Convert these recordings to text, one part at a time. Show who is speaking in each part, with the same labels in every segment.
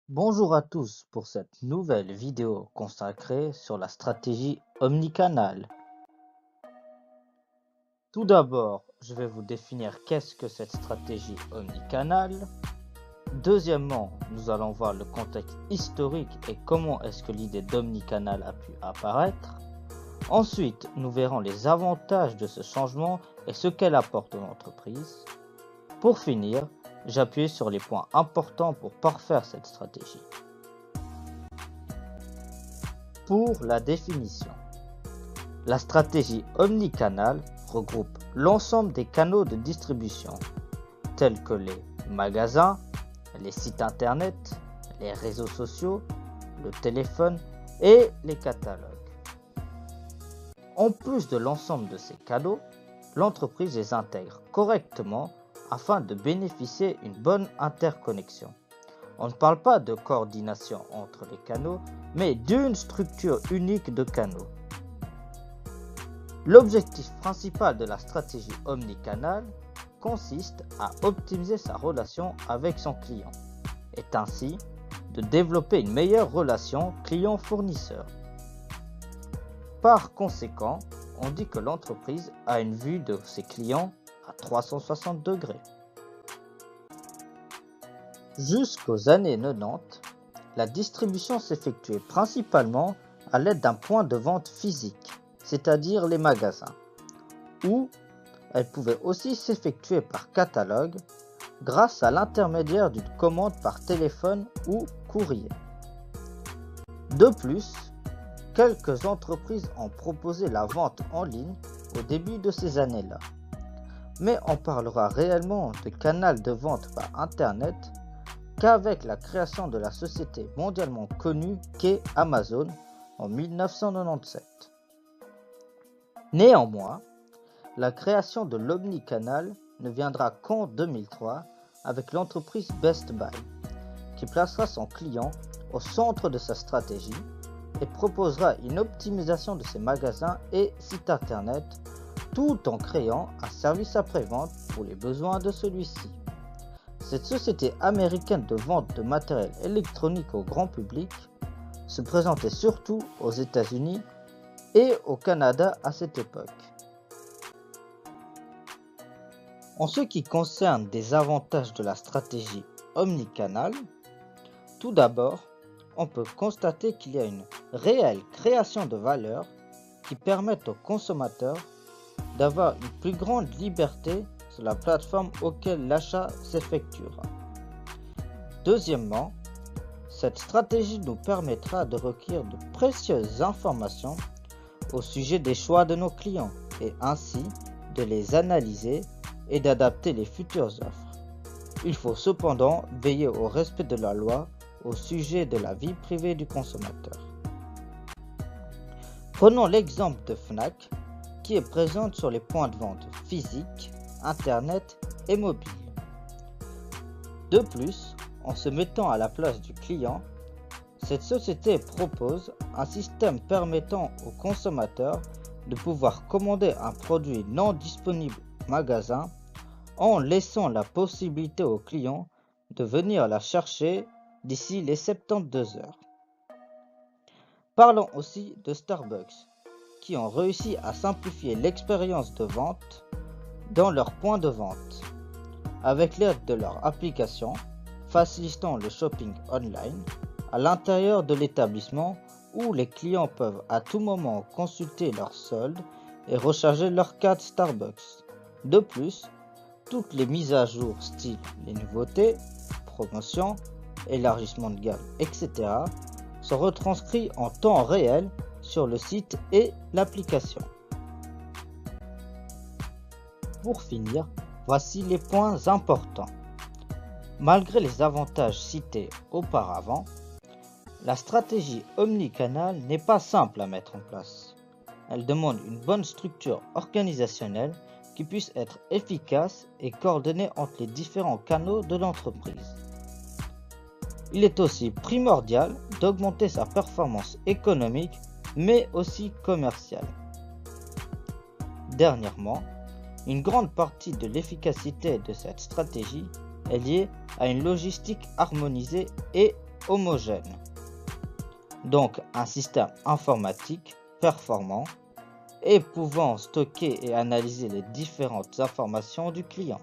Speaker 1: Bonjour à tous pour cette nouvelle vidéo consacrée sur la stratégie omnicanal. Tout d'abord, je vais vous définir qu'est-ce que cette stratégie omnicanal. Deuxièmement, nous allons voir le contexte historique et comment est-ce que l'idée d'omnicanal a pu apparaître. Ensuite, nous verrons les avantages de ce changement et ce qu'elle apporte aux entreprises. Pour finir, j'appuie sur les points importants pour parfaire cette stratégie. Pour la définition, la stratégie omnicanal regroupe l'ensemble des canaux de distribution, tels que les magasins, les sites internet, les réseaux sociaux, le téléphone et les catalogues. En plus de l'ensemble de ces canaux, l'entreprise les intègre correctement afin de bénéficier d'une bonne interconnexion. On ne parle pas de coordination entre les canaux, mais d'une structure unique de canaux. L'objectif principal de la stratégie omnicanal consiste à optimiser sa relation avec son client, et ainsi de développer une meilleure relation client-fournisseur. Par conséquent, on dit que l'entreprise a une vue de ses clients à 360 degrés. Jusqu'aux années 90, la distribution s'effectuait principalement à l'aide d'un point de vente physique, c'est-à-dire les magasins, ou elle pouvait aussi s'effectuer par catalogue grâce à l'intermédiaire d'une commande par téléphone ou courrier. De plus, quelques entreprises ont proposé la vente en ligne au début de ces années-là, mais on parlera réellement de canal de vente par Internet qu'avec la création de la société mondialement connue qu'est Amazon en 1997. Néanmoins, la création de l'omnicanal ne viendra qu'en 2003 avec l'entreprise Best Buy, qui placera son client au centre de sa stratégie et proposera une optimisation de ses magasins et sites internet tout en créant un service après-vente pour les besoins de celui-ci. Cette société américaine de vente de matériel électronique au grand public se présentait surtout aux États-Unis et au Canada à cette époque. En ce qui concerne des avantages de la stratégie omnicanal, tout d'abord, on peut constater qu'il y a une réelle création de valeur qui permet aux consommateurs d'avoir une plus grande liberté sur la plateforme auquel l'achat s'effectuera. Deuxièmement, cette stratégie nous permettra de recueillir de précieuses informations au sujet des choix de nos clients et ainsi de les analyser et d'adapter les futures offres. Il faut cependant veiller au respect de la loi au sujet de la vie privée du consommateur. Prenons l'exemple de Fnac qui est présente sur les points de vente physiques, Internet et mobile. De plus, en se mettant à la place du client, cette société propose un système permettant aux consommateurs de pouvoir commander un produit non disponible au magasin en laissant la possibilité aux clients de venir la chercher d'ici les 72 heures. Parlons aussi de Starbucks, qui ont réussi à simplifier l'expérience de vente dans leurs points de vente, avec l'aide de leur application, facilitant le shopping online à l'intérieur de l'établissement où les clients peuvent à tout moment consulter leurs soldes et recharger leur carte Starbucks. De plus, toutes les mises à jour style les nouveautés, promotions, élargissement de gamme, etc. sont retranscrits en temps réel sur le site et l'application. Pour finir, voici les points importants. Malgré les avantages cités auparavant, la stratégie omnicanal n'est pas simple à mettre en place. Elle demande une bonne structure organisationnelle qui puisse être efficace et coordonnée entre les différents canaux de l'entreprise. Il est aussi primordial d'augmenter sa performance économique, mais aussi commerciale. Dernièrement, une grande partie de l'efficacité de cette stratégie est liée à une logistique harmonisée et homogène. Donc un système informatique performant et pouvant stocker et analyser les différentes informations du client.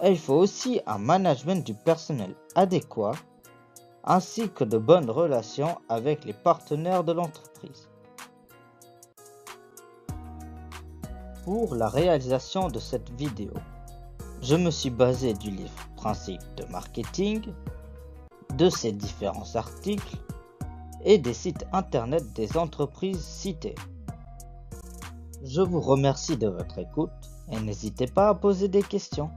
Speaker 1: Et il faut aussi un management du personnel adéquat ainsi que de bonnes relations avec les partenaires de l'entreprise. Pour la réalisation de cette vidéo, je me suis basé du livre Principes de marketing, de ses différents articles et des sites internet des entreprises citées. Je vous remercie de votre écoute et n'hésitez pas à poser des questions.